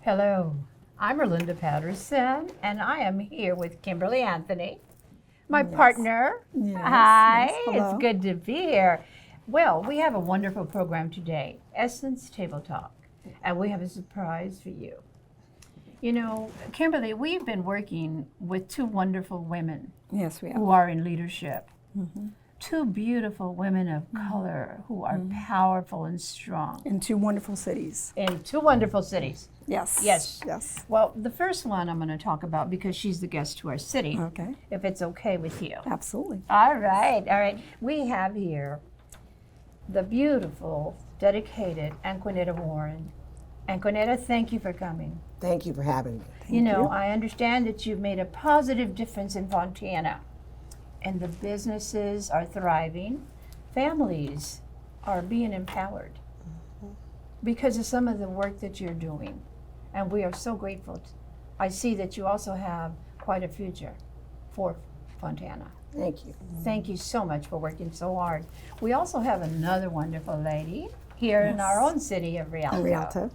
Hello, I'm Erlinda Patterson, and I am here with Kimberly Anthony, my partner. Yes, Hi, yes, hello. it's good to be here. Well, we have a wonderful program today, Essence Tabletalk, and we have a surprise for you. You know, Kimberly, we've been working with two wonderful women Yes, we have. who are in leadership. Two beautiful women of color who are powerful and strong In two wonderful cities. in two wonderful cities. Yes. Yes. Yes. Well, the first one I'm going to talk about because she's the guest to our city, Okay. if it's okay with you. Absolutely. All right, all right. We have here the beautiful, dedicated Acquanetta Warren. Acquanetta, thank you for coming. Thank you for having me. You know, I understand that you've made a positive difference in Fontana, and the businesses are thriving, families are being empowered because of some of the work that you're doing. And we are so grateful. I see that you also have quite a future for Fontana. Thank you. Thank you so much for working so hard. We also have another wonderful lady here in our own city of Rialto. Rialto.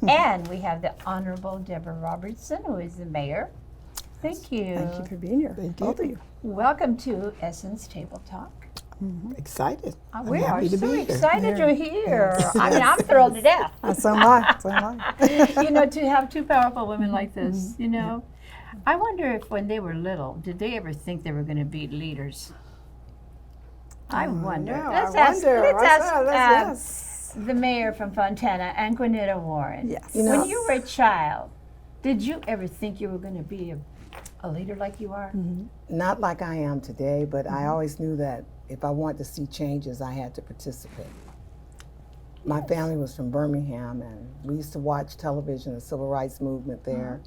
And we have the Honorable Deborah Robertson, who is the mayor. Thank you. Thank you for being here. Thank Both you. of you. Welcome to Essence Table Talk. Excited. We are happy to so be here. excited you're here. I mean, I'm thrilled to death. So am I. So am I. You know, to have two powerful women like this, you know. I wonder if when they were little, did they ever think they were going to be leaders? I wonder. No, Let's I ask, wonder. let's ask Yes. the mayor from Fontana, Acquanetta Warren. Yes. You know- When you were a child, did you ever think you were going to be a leader like you are? Not like I am today, but I always knew that if I wanted to see changes, I had to participate. My family was from Birmingham, and we used to watch television, the civil rights movement there.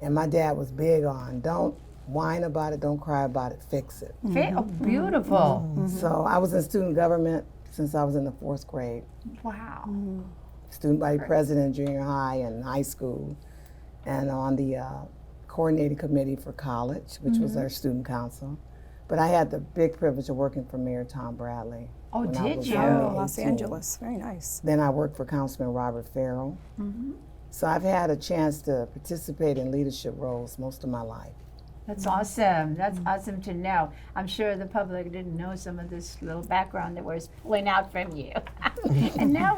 And my dad was big on, don't whine about it, don't cry about it, fix it. Oh, beautiful. So I was in student government since I was in the 4th grade. Wow. Student body president in junior high and high school, and on the coordinating committee for college, which was our student council. But I had the big privilege of working for Mayor Tom Bradley. Oh, when I did was you? only Oh, Los 18. Angeles. Very nice. Then I worked for Councilman Robert Farrell. So I've had a chance to participate in leadership roles most of my life. That's awesome. That's awesome to know. I'm sure the public didn't know some of this little background that we're pulling out from you. And now,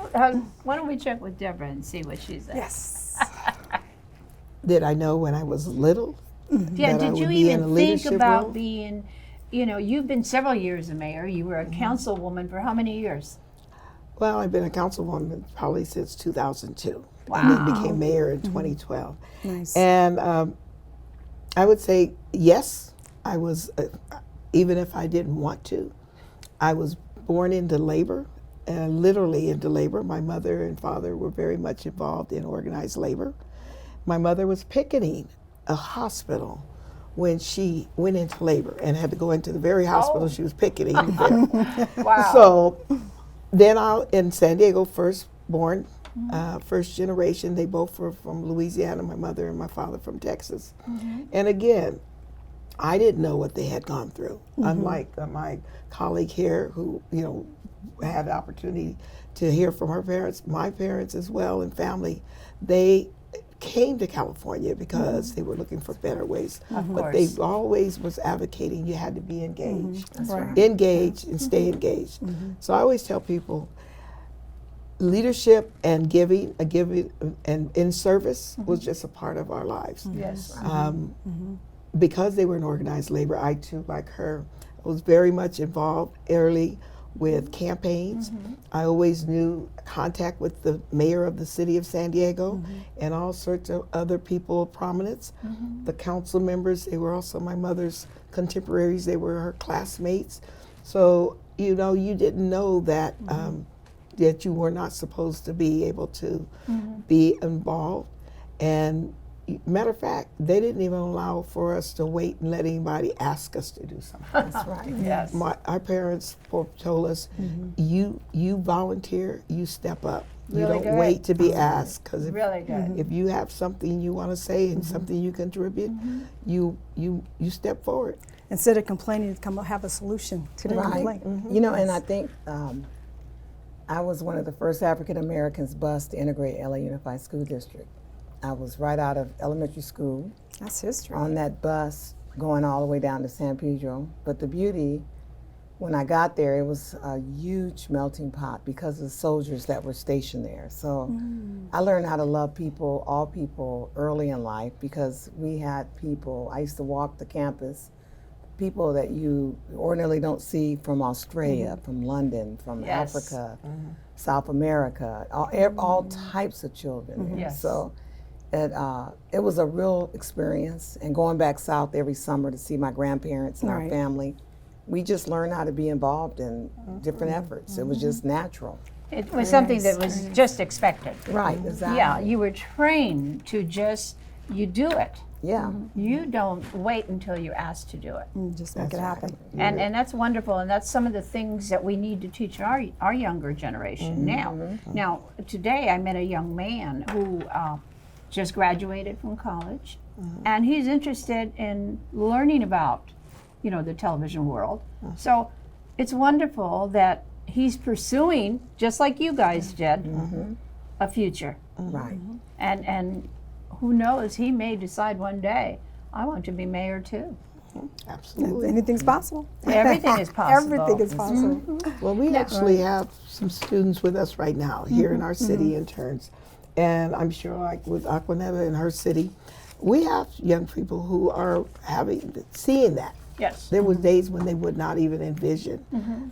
why don't we check with Deborah and see what she says? Yes. Did I know when I was little? Yeah, that I did you would be in a even think leadership about role? being, you know, you've been several years a mayor. You were a councilwoman for how many years? Well, I've been a councilwoman probably since 2002. And then became mayor in 2012. Nice. And I would say, yes, I was, even if I didn't want to, I was born into labor, literally into labor. My mother and father were very much involved in organized labor. My mother was picketing a hospital when she went into labor and had to go into the very hospital she was picketing there. Wow. So then in San Diego, first born, first generation, they both were from Louisiana, my mother and my father from Texas. And again, I didn't know what they had gone through. Unlike my colleague here who, you know, had the opportunity to hear from her parents, my parents as well and family, they came to California because they were looking for better ways. But they always was advocating you had to be engaged. That's right. Engaged and stay engaged. So I always tell people leadership and giving and in service was just a part of our lives. Yes. Because they were in organized labor, I too, like her, was very much involved early with campaigns. I always knew contact with the mayor of the city of San Diego and all sorts of other people of prominence. The council members, they were also my mother's contemporaries, they were her classmates. So, you know, you didn't know that that you were not supposed to be able to be involved. And matter of fact, they didn't even allow for us to wait and let anybody ask us to do something. That's right. Yes. Our parents told us, you volunteer, you step up. You Really don't good. wait to be asked, because Really good. if you have something you want to say and something you contribute, you step forward. Instead of complaining, come have a solution to the Right. complaint. You know, and I think I was one of the first African Americans bused to integrate LA Unified School District. I was right out of elementary school That's history. on that bus going all the way down to San Pedro. But the beauty, when I got there, it was a huge melting pot because of the soldiers that were stationed there. So I learned how to love people, all people, early in life because we had people. I used to walk the campus, people that you ordinarily don't see from Australia, from London, from Yes. Africa, South America, all types of children. Yes. So it was a real experience. And going back south every summer to see my grandparents and our Right. family, we just learned how to be involved in different efforts. It was just natural. It was something that was just expected. Right, exactly. Yeah, you were trained to you do it. Yeah. You don't wait until you're asked to do it. Just make it happen. And that's wonderful, and that's some of the things that we need to teach our younger generation now. Now, today I met a young man who just graduated from college, and he's interested in learning about, the television world. So it's wonderful that he's pursuing, just like you guys did, a future. Right. And who knows, he may decide one day, I want to be mayor too. Absolutely. Anything's possible. Everything is possible. Everything is possible. Well, we actually have some students with us right now here in our city interns. And I'm sure like with Acquanetta in her city, we have young people who are seeing that. Yes. There were days when they would not even envision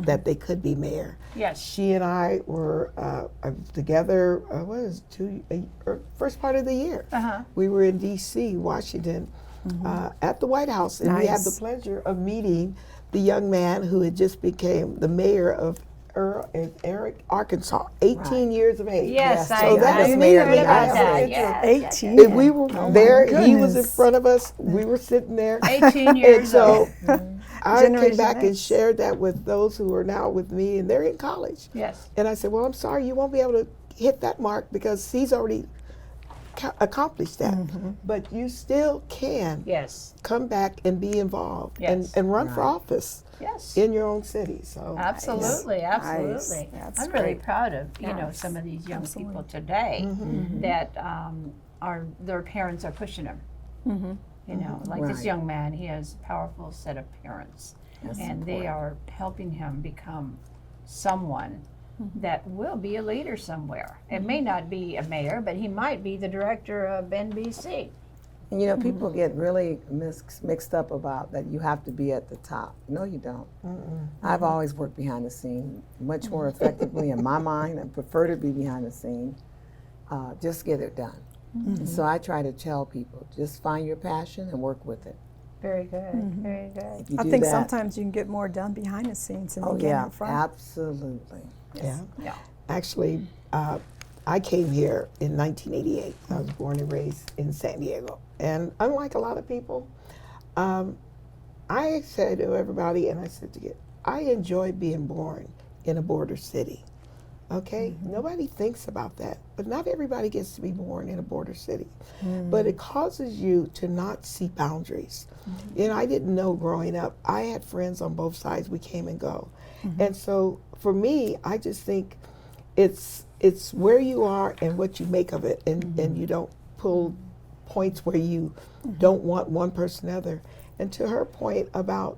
that they could be mayor. Yes. She and I were together, first part of the year. We were in D.C., Washington, at the White House, and we had the Nice. pleasure of meeting the young man who had just became the mayor of Arkansas, 18 years of age. Yes, Yes, I, so that I is heard Mayor about Lee. I that. have a Yes, picture. yes, 18. If we were there, he was in goodness. front of us, we were sitting there. 18 And years old. so I came Generation back and X. shared that with those who are now with me, and they're in college. Yes. And I said, well, I'm sorry, you won't be able to hit that mark because he's already accomplished that. But you still can Yes. come back and be involved Yes. and run for office Yes. in your own city. So Absolutely, absolutely. That's I'm really great. proud of Yes. some of these young Absolutely. people today that their parents are pushing them. Like this Right. young man, he has a powerful set of parents, and they are helping him become someone that will be a leader somewhere. It may not be a mayor, but he might be the director of NBC. And people get really mixed up about that you have to be at the top. No, you don't. I've always worked behind the scene much more effectively in my mind. I prefer to be behind the scene. Just get it done. And so I try to tell people, just find your passion and work with it. Very good, very good. If you I do think that, sometimes you can get more done behind the scenes than oh you can yeah, in front. absolutely. yeah. Yeah. Actually, I came here in 1988. I was born and raised in San Diego. And unlike a lot of people, I said to everybody, and I said to you, I enjoy being born in a border city. Okay? Nobody thinks about that. But not everybody gets to be born in a border city. But it causes you to not see boundaries. I didn't know growing up. I had friends on both sides. We came and go. And so for me, I just think it's where you are and what you make of it, and you don't pull points where you don't want one person or other. And to her point about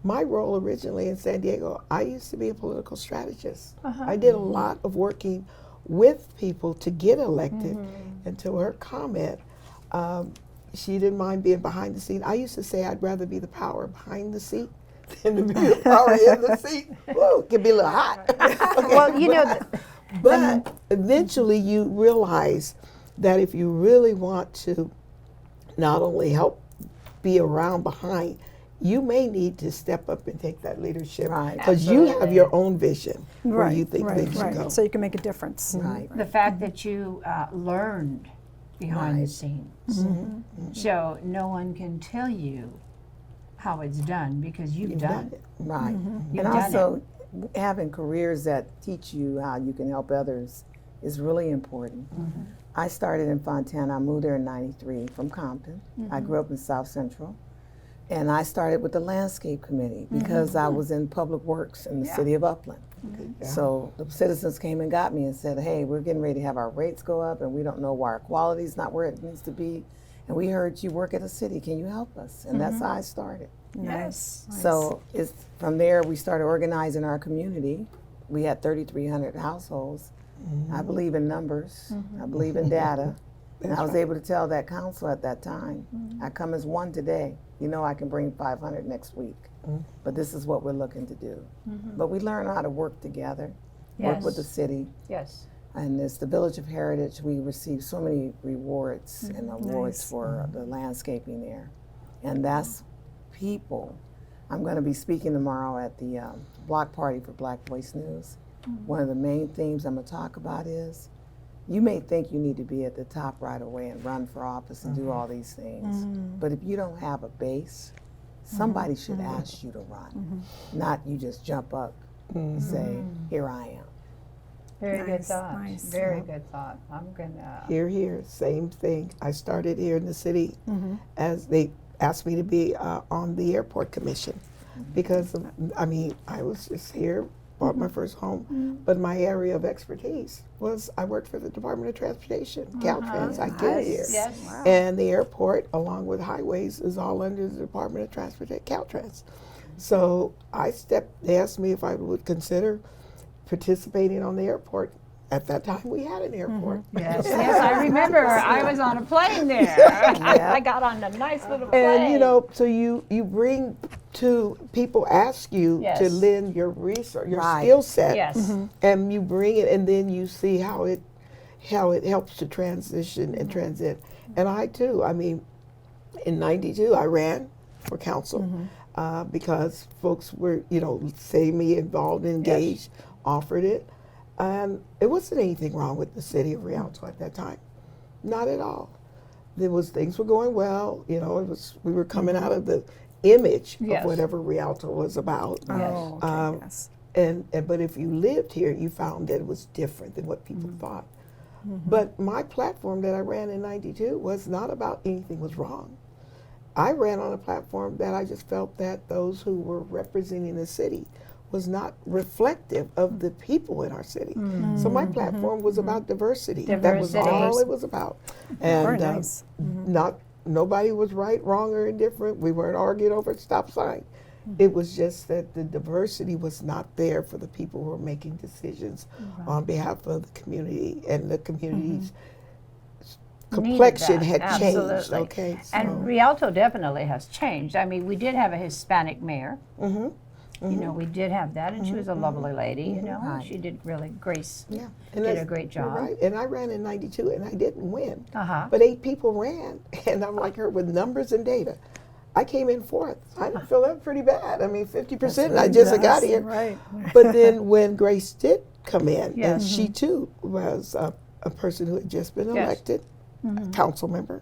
my role originally in San Diego, I used to be a political strategist. I did a lot of working with people to get elected. And to her comment, she didn't mind being behind the scene. I used to say I'd rather be the power behind the seat than to be the power in the seat. Whoa, it can be a little hot. Okay, Well, but eventually you realize that if you really want to not only help be around behind, you may need to step up and take that leadership. Right. Because you have your own vision where you think right, things should right. go. So you can make a difference. Right. the fact that you learned behind the Right. scenes, so no one can tell you how it's done because you've done it. Right. You've And done also, having careers that teach you how you can help others is really important. I started in Fontana. I moved there in '93 from Compton. I grew up in South Central. And I started with the landscape committee because I was in public works in the city of Upland. Yeah. So the citizens came and got me and said, hey, we're getting ready to have our rates go up and we don't know why our quality's not where it needs to be. And we heard you work at a city. Can you help us? And that's how I started. Yes. So it's from there we started organizing our community. We had 3,300 households. I believe in numbers. I believe in data. And I was able to tell that council at that time, I come as one today. You know I can bring 500 next week. But this is what we're looking to do. But we learn how to work together, work with the city. Yes. And it's the Village of Heritage. We received so many rewards and awards for the landscaping there. And that's people. I'm going to be speaking tomorrow at the block party for Black Voice News. One of the main themes I'm going to talk about is you may think you need to be at the top right away and run for office and do all these things. But if you don't have a base, somebody should ask you to run, not you just jump up and say, here I am. Very good Nice, thought. nice. Very good thought. I'm gonna. Here, same thing. I started here in the city as they asked me to be on the airport commission because, I was just here, bought my first home, but my area of expertise was I worked for the Department of Transportation, Caltrans. I get here. Yes. Wow. And the airport, along with highways, is all under the Department of Transportation, Caltrans. So they asked me if I would consider participating on the airport. At that time, we had an airport. Yes, yes, I remember. I was on a plane there. I got on a nice little plane. And so you bring to people ask you Yes. to lend your resource, your Right. skill set, Yes. and you bring it, and then you see how it helps to transition and transit. And I too. In '92, I ran for council because folks were, say me involved, engaged, offered it. And it wasn't anything wrong with the city of Rialto at that time, not at all. Things were going well. We were coming out of the image Yes. of whatever Rialto was about. Oh, okay, yes. But if you lived here, you found that it was different than what people thought. But my platform that I ran in '92 was not about anything was wrong. I ran on a platform that I just felt that those who were representing the city was not reflective of the people in our city. So my platform was about diversity. That was Diversity. all it was about. And Very nice. nobody was right, wrong, or indifferent. We weren't arguing over a stop sign. It was just that the diversity was not there for the people who were making decisions on behalf of the community, and the community's complexion Needed had that, changed. absolutely. Okay, And Rialto definitely has changed. We did have a Hispanic mayor. We did have that, and she was a lovely lady. Right. She did really. Grace yeah, did that's- a great you're job. Right, and I ran in '92, and I didn't win. But But 8 people ran, and I'm like her with numbers and data. I came in 4th. I didn't feel that pretty bad. 50%. I just got here. Right. But then when Grace did come in, Yes. and she too was a person who had just been Yes. elected, a council member,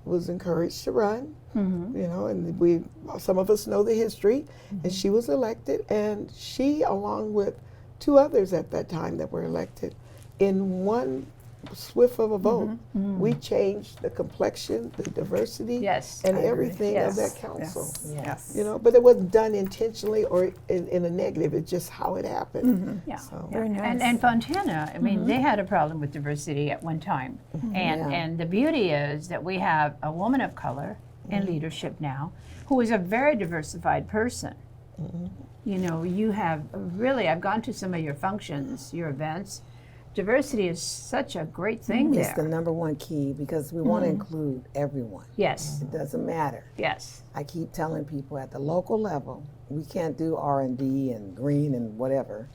was encouraged to run. And some of us know the history, and she was elected, and she, along with 2 others at that time that were elected, in one swift of a vote, we changed the complexion, the diversity, Yes, and I agree. everything Yes. of that council. Yes. But it wasn't done intentionally or in a negative. It's just how it happened. Yeah. So, Very nice. And Fontana, they had a problem with diversity at one time. And the beauty is that we have a woman of color in leadership now who is a very diversified person. You have really, I've gone to some of your functions, your events. Diversity is such a great thing It's the there. number one key because we want to include everyone. Yes, It doesn't matter. yes. I keep telling people at the local level, we can't do R&D and green and whatever.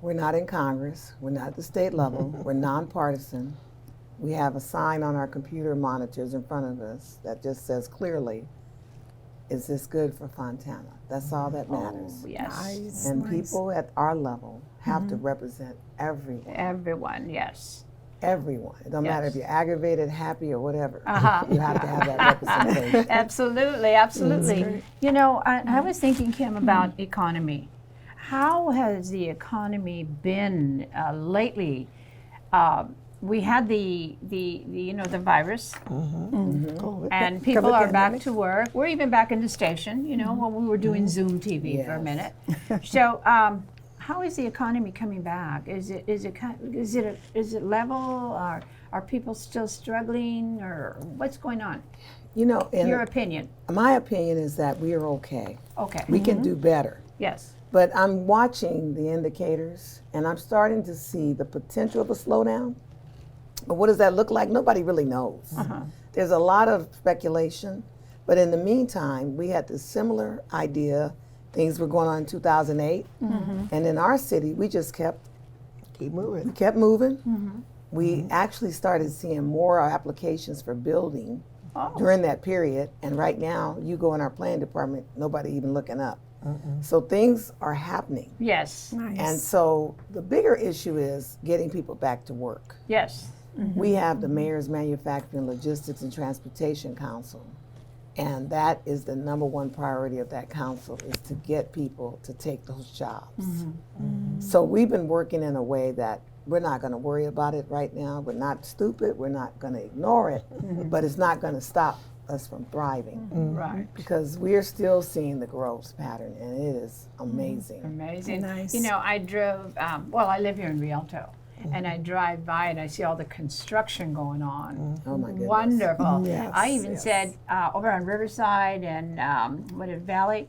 We're not in Congress. We're not at the state level. We're nonpartisan. We have a sign on our computer monitors in front of us that just says clearly, is this good for Fontana? That's all that matters. Yes. Nice. And nice. people at our level have to represent everyone. Everyone, yes. Everyone. It don't matter if Yes. you're aggravated, happy, or whatever. Uh-huh. You have to have that representation. Absolutely, absolutely. I was thinking, Kim, about economy. How has the economy been lately? We had the virus, oh, and people COVID are back pandemic. to work. We're even back in the station, when we were doing Zoom TV for a Yes. minute. So, how is the economy coming back? Is it level? Are people still struggling, or what's going on? You know, in Your opinion? my opinion is that we are okay. Okay. We can do better. Yes. But I'm watching the indicators, and I'm starting to see the potential of a slowdown. But what does that look like? Nobody really knows. There's a lot of speculation. But in the meantime, we had this similar idea. Things were going on in 2008. And in our city, we just kept moving. moving. We actually started seeing more applications for building during that period. And right now, you go in our planning department, nobody even looking up. So things are happening. Yes. Nice. And so the bigger issue is getting people back to work. Yes. We have the Mayor's Manufacturing, Logistics, and Transportation Council. And that is the number one priority of that council, is to get people to take those jobs. So we've been working in a way that we're not going to worry about it right now. We're not stupid. We're not going to ignore it. But it's not going to stop us from thriving. Right. Because we're still seeing the growth pattern, and it is amazing. Amazing. Nice. You know, I drove, I live here in Rialto, and I drive by and I see all the construction going on. Oh my goodness. Wonderful. Yes, I even yes. said over on Riverside and Valley,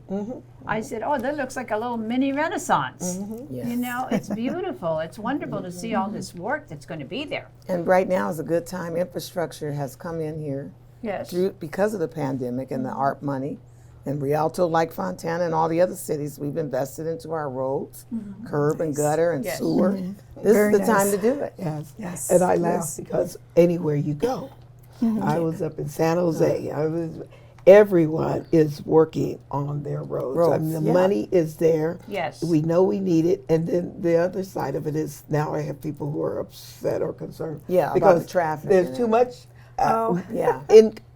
I said, oh, that looks like a little mini Renaissance. Yes. You know, it's beautiful. It's wonderful to see all this work that's going to be there. And right now is a good time. Infrastructure has come in here Yes. because of the pandemic and the ARP money. And Rialto, like Fontana and all the other cities, we've invested into our roads, curb and gutter and Yes. sewer. This Very is the time nice. to do it. Yes. Yes. And I laugh Yes. because anywhere you go, I was up in San Jose. Everyone is working on their roads. I mean, the yeah. money is there. Yes. We know we need it. And then the other side of it is now I have people who are upset or concerned. Yeah, about because the traffic there's and too much Yeah.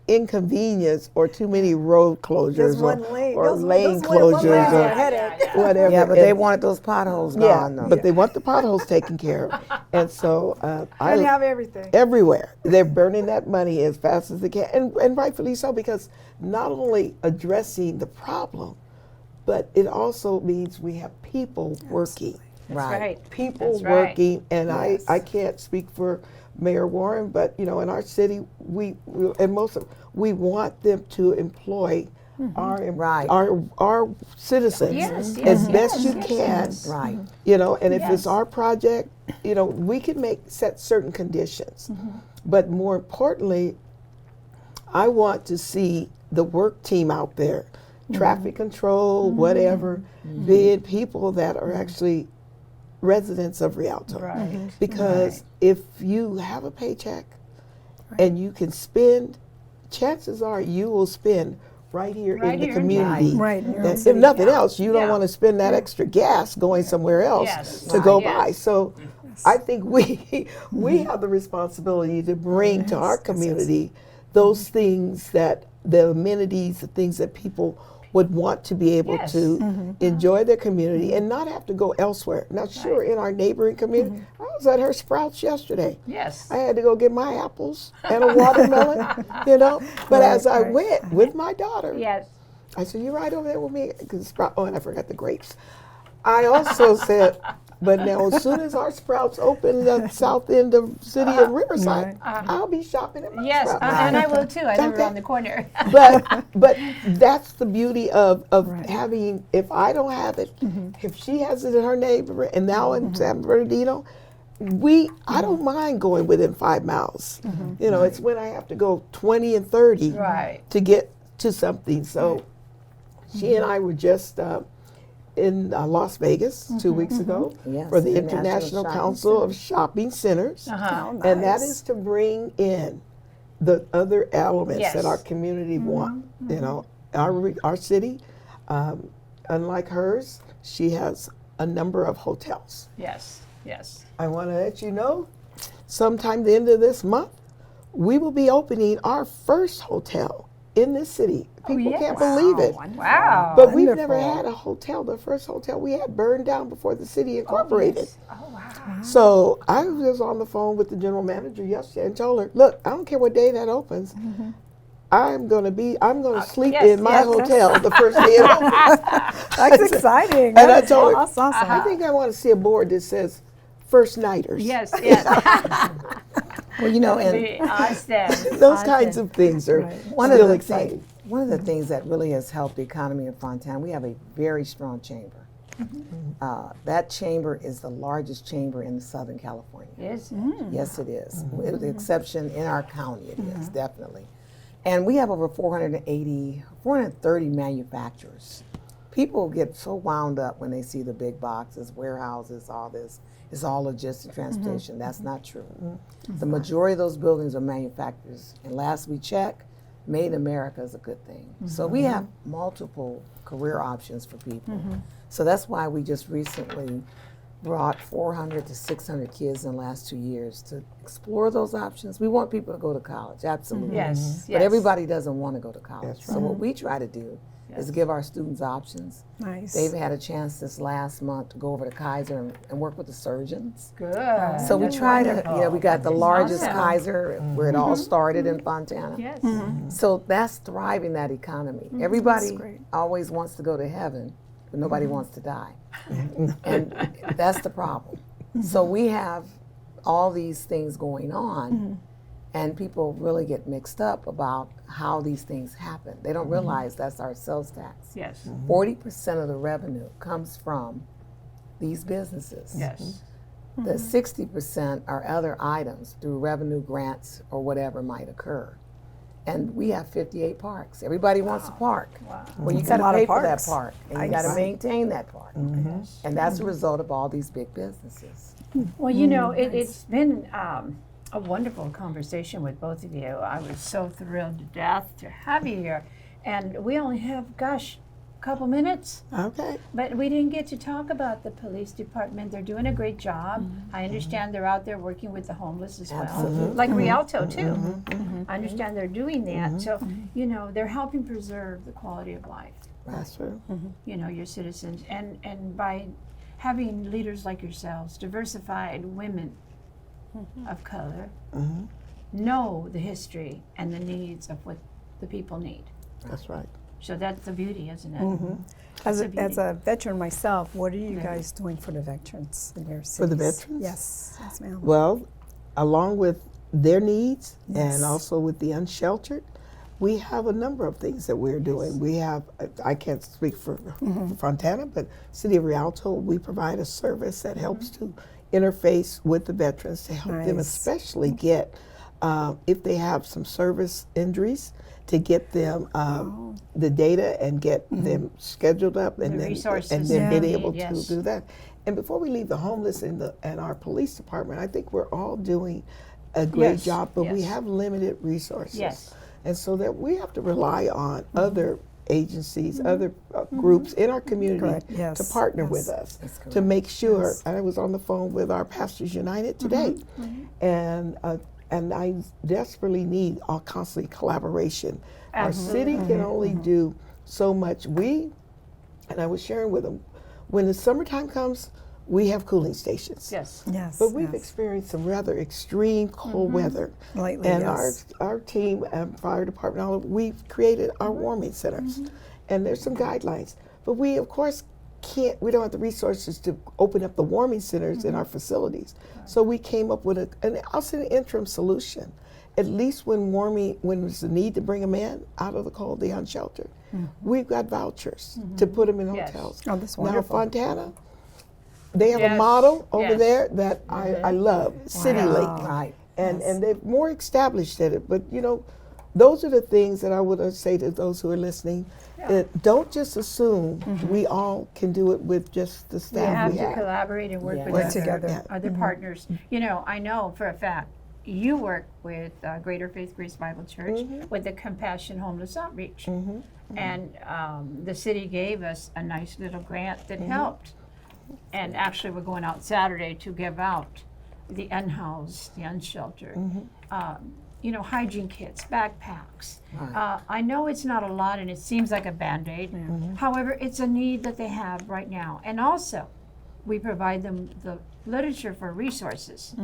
inconvenience or too many road closures Just or, one lane. or Those lane one lanes closures are a or headache. whatever. Yeah, but they And- wanted those potholes yeah, gone, though. but they want the potholes taken care of. And so Can't have everything. everywhere. They're burning that money as fast as they can, and rightfully so, because not only addressing the problem, but it also means we have people working. That's right. People That's right. working, and Yes. I can't speak for Mayor Warren, but you know, in our city, we want them to employ Right. our citizens Yes, as yes, best yes, you yes, can. yes. Right. You know, and if Yes. it's our project, you know, we can set certain conditions. But more importantly, I want to see the work team out there, traffic control, whatever, being people that are actually residents of Rialto. Right. Because if you have a paycheck and you can spend, chances are you will spend right here Right in the here in community. town. Right, in your That- own if city. nothing else, you don't Yeah. want to spend that extra gas going somewhere else Yes. to go Right. by. Yes. So I think we have the responsibility to bring to our community those things that the amenities, the things that people would want to be able Yes. to enjoy their community and not have to go elsewhere. Now, sure, in our neighboring community, I was at her Sprouts yesterday. Yes. I had to go get my apples and a watermelon, you know. But as I went with my daughter, Yes. I said, "You right over there with me?" Oh, and I forgot the grapes. I also said, but now as soon as our Sprouts open at the south end of the city in Riverside, I'll be shopping at my Yes, Sprouts. and I will too. I live Okay. around the corner. but that's the beauty of Right. having, if I don't have it, if she has it in her neighborhood, and now in San Bernardino, I don't mind going within 5 miles. You know, it's when I have to go 20 and 30 Right. to get to something. So she and I were just in Las Vegas 2 weeks ago Yes, for the International International Shopping Council of Shopping Centers. Uh-huh. Oh, And that nice. is to bring in the other elements Yes. that our community want. You know, our city, unlike hers, she has a number of hotels. Yes. Yes. I want to let you know, sometime the end of this month, we will be opening our first hotel in this city. People yeah. can't believe it. Wow. But we've never Wonderful. had a hotel. The first hotel we had burned down before the city incorporated. Oh wow. So I was on the phone with the general manager yesterday and told her, look, I don't care what day that opens. I'm gonna sleep yes, in my yes. hotel the first day it opens. That's exciting. And I That's told her, awesome. I think I want to see a board that says first nighters. Yes, yes. Well, you know, and Be awesome. Those kinds of things are Right. still exciting. One of the things that really has helped the economy of Fontana, we have a very strong chamber. That chamber is the largest chamber in Southern California. Yes. Yes, it is. With the exception in our county, it is definitely. And we have over 430 manufacturers. People get so wound up when they see the big boxes, warehouses, all this. It's all logistic transportation. That's not true. The majority of those buildings are manufacturers. And last we checked, Made in America is a good thing. So we have multiple career options for people. So that's why we just recently brought 400 to 600 kids in the last 2 years to explore those options. We want people to go to college, absolutely. Yes, But everybody doesn't want to go to college. That's So what we try to do is give our students options. Nice. They've had a chance this last month to go over to Kaiser and work with the surgeons. Good. So we That's try to, wonderful. we got the largest awesome. Kaiser where it all started in Fontana. Yes. So that's thriving that economy. Everybody great. always wants to go to heaven, but nobody wants to die. And that's the problem. So we have all these things going on, and people really get mixed up about how these things happen. They don't realize that's our sales tax. Yes. 40% of the revenue comes from these businesses. Yes. The 60% are other items through revenue grants or whatever might occur. And we have 58 parks. Everybody wants a park. Wow. Well, you That's got a lot to of pay for that parks. park, and you I got to see. maintain that park. And that's a result of all these big businesses. Well, you know, it's been a wonderful conversation with both of you. I was so thrilled to death to have you here. And we only have, gosh, a couple minutes, Okay. but we didn't get to talk about the police department. They're doing a great job. I understand they're out there working with the homeless as well, Absolutely. like Rialto too. I understand they're doing that. So, you know, they're helping preserve the quality of life, That's true. you know, your citizens. And by having leaders like yourselves, diversified women of color, know the history and the needs of what the people need. That's right. So that's the beauty, isn't it? As That's a, as beauty. a veteran myself, what are you guys doing for the veterans in your cities? For the veterans? Yes, yes, ma'am. Well, along with their needs Yes. and also with the unsheltered, we have a number of things that we're doing. We have, I can't speak for Fontana, but City of Rialto, we provide a service that helps to interface with the veterans to help them Nice. especially get, if they have some service injuries, to get them the data and get them scheduled up and The then resources and then they being need, able to yes. do that. And before we leave the homeless and our police department, I think we're all doing a great Yes, job, but we yes. have limited resources. Yes. And so that we have to rely on other agencies, other groups in our community Correct, yes, to partner yes. with us That's to correct. make sure. Yes. And I was on the phone with our Pastors United today, and I desperately need all constantly collaboration. Our city can only do so much. And I was sharing with them, when the summertime comes, we have cooling stations. Yes. Yes. But we've yes. experienced some rather extreme cold weather. Lately, And yes. our team and fire department, all of, we've created our warming centers. And there's some guidelines. But we, of course, we don't have the resources to open up the warming centers in our facilities. So we came up with I'll say an interim solution. At least when there's a need to bring them in out of the cold, the unsheltered, we've got vouchers to put them in Yes. hotels. Oh, that's Now, wonderful. Fontana, they have a Yes, model over yes. there that I love, City Link. Right. And they're more established at it. But, you know, those are the things that I would say to those who are listening. Don't just assume we all can do it with just the We staff have we to have. collaborate and work Yeah. with Work other, together. other partners. You know, I know for a fact you work with Greater Faith Grace Bible Church with the Compassion Homeless Outreach. And the city gave us a nice little grant that helped. And actually, we're going out Saturday to give out the unhoused, the unsheltered, you know, hygiene kits, backpacks. I know it's not a lot and it seems like a Band-Aid. However, it's a need that they have right now. And also, we provide them the literature for resources.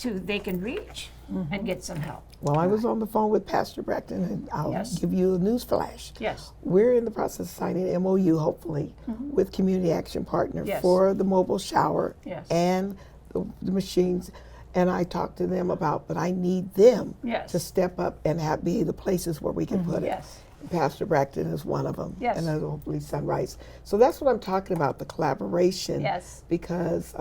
they can reach and get some help. Well, I was on the phone with Pastor Braxton, and I'll Yes. give you a news flash. Yes. We're in the process of signing an MOU, hopefully, with Community Action Partner Yes. for the mobile shower Yes. and the machines. And I talked to them about, but I need them Yes. to step up and be the places where we can put it. Yes. Pastor Braxton is one of them. Yes. And then hopefully Sunrise. So that's what I'm talking about, the collaboration. Yes. Because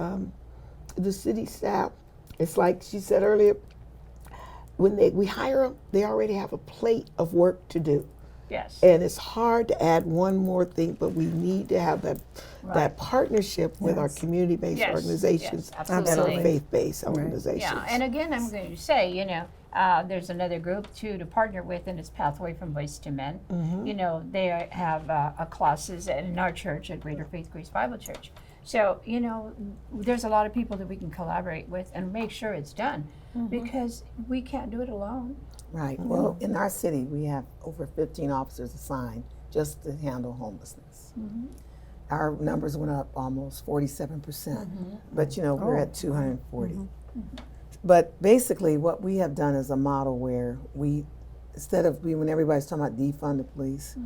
the city staff, it's like she said earlier, when we hire them, they already have a plate of work to do. Yes. And it's hard to add one more thing, but we need to have that Right. partnership with our Yes. community-based Yes, organizations yes, and our absolutely. faith-based organizations. Yeah, and again, I'm going to say, there's another group too to partner with, and it's Pathway from Voice to Men. You know, they have classes in our church at Greater Faith Grace Bible Church. So, there's a lot of people that we can collaborate with and make sure it's done because we can't do it alone. Right. Well, in our city, we have over 15 officers assigned just to handle homelessness. Our numbers went up almost 47%, but we're at 240. But basically, what we have done is a model where instead of when everybody's talking about defund the police,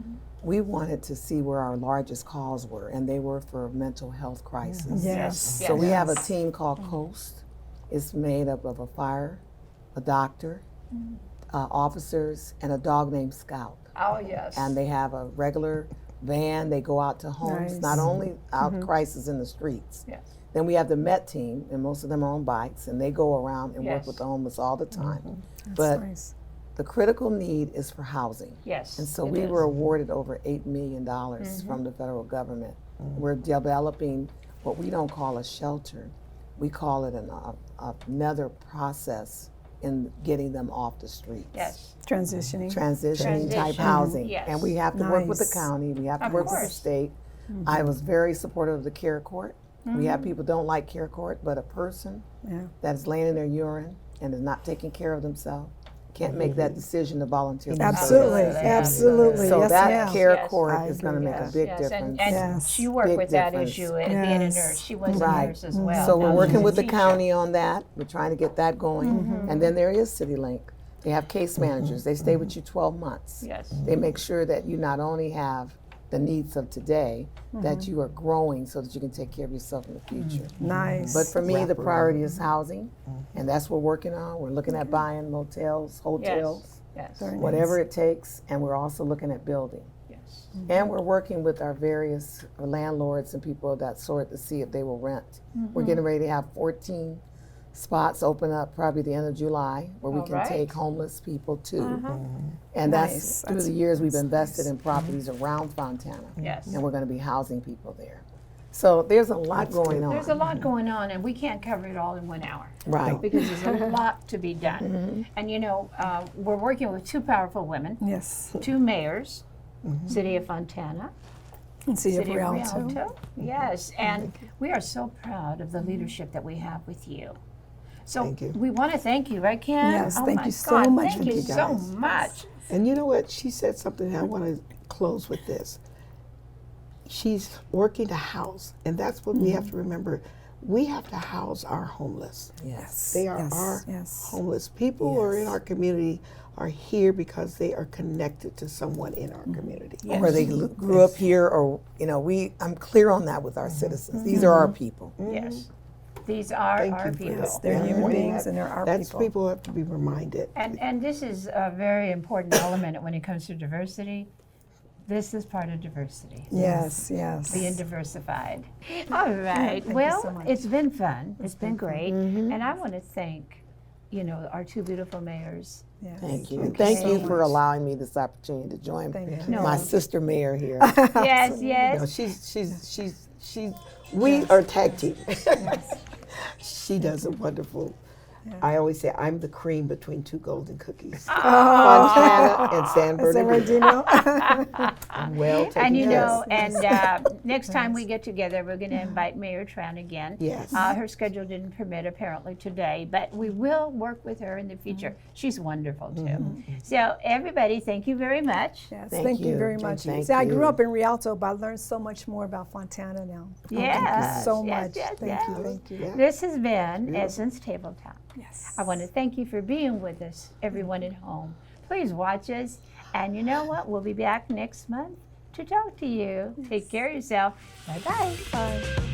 we wanted to see where our largest calls were, and they were for mental health crisis. Yes. So we have a Yes. team called Coast. It's made up of a fire, a doctor, officers, and a dog named Scout. Oh, yes. And they have a regular van. They go out to homes, Nice. not only out crisis in the streets. Yes. Then we have the Met team, and most of them are on bikes, and they go around and work Yes. with the homeless all the time. That's But nice. the critical need is for housing. Yes. And so it we is. were awarded over $8 million from the federal government. We're developing what we don't call a shelter. We call it another process in getting them off the streets. Yes. Transitioning. Transitioning type Transition, housing. yes. And we have to work with the Nice. county, we have to Of work with the course. state. I was very supportive of the care court. We have people don't like care court, but a person Yeah. that is laying in their urine and is not taking care of themselves can't make that decision to volunteer. Absolutely. Absolutely. Absolutely. So yes, that ma'am. care Yes. court I is going to agree. make Yes, a big yes. difference. And Yes. she worked Big with that difference. issue being a Yes. nurse. She was Right. a nurse as well. So we're Now working she's with a the teacher. county on that. We're trying to get that going. And then there is CityLink. They have case managers. They stay with you 12 months. Yes. They make sure that you not only have the needs of today, that you are growing so that you can take care of yourself in the future. Nice. But for me, the priority is housing, and that's what we're working on. We're looking at buying motels, hotels, Yes. Very whatever nice. it takes, and we're also looking at building. Yes. And we're working with our various landlords and people of that sort to see if they will rent. We're getting ready to have 14 spots open up probably the end of July where we All can right. take homeless people too. And that's Nice. through That's- the years we've that's invested nice. in properties around Fontana. Yes. And we're going to be housing people there. So there's a lot going on. There's a lot going on, and we can't cover it all in 1 hour. Right. Because there's a lot to be done. And we're working with two powerful women, Yes. two mayors, City of Fontana, And City of City of Rialto. Rialto. Yes, and we are so proud of the leadership that we have with you. So Thank you. we want to thank you, right, Ken? Yes, oh thank my you so God, much. Thank Thank you you, so guys. much. And you know what? She said something, I want to close with this. She's working to house, and that's what we have to remember. We have to house our homeless. Yes. They are Yes, our yes. homeless. People who are in Yes. our community are here because they are connected to someone in our community. Or they grew up here, or I'm clear on that with our citizens. These are our people. Yes. These are Thank our you for people. Yes, they're Yeah. human Yeah. beings and they're our That's people. people have to be reminded. And this is a very important element when it comes to diversity. This is part of diversity. Yes, yes. Being diversified. All right. you Well, so much. it's been fun. It's been great. And I want to thank, our two beautiful mayors. Yes. Thank you. Okay. And thank you so for much. allowing me this opportunity to join Thank you. No. my sister mayor here. Yes, yes. No, she's we are tag team. She does a wonderful. I always say I'm the cream between two golden cookies. Fontana and San San Bernardino. Bernardino. Well taken And care of. and next time we get together, we're going to invite Mayor Tran again. Yes. Her schedule didn't permit apparently today, but we will work with her in the future. She's wonderful too. So everybody, thank you very much. Yes, Thank thank you you. very much. Thank See, I grew you. up in Rialto, but I learned so much more about Fontana now. Yes, Thank you so yes, much. yes, Thank yes. you, thank you. Yeah. This has been Essence Tabletop. Yes. I want to thank you for being with us, everyone at home. Please watch us. And you know what? We'll be back next month to talk to you. Take care of yourself. Bye-bye. Bye.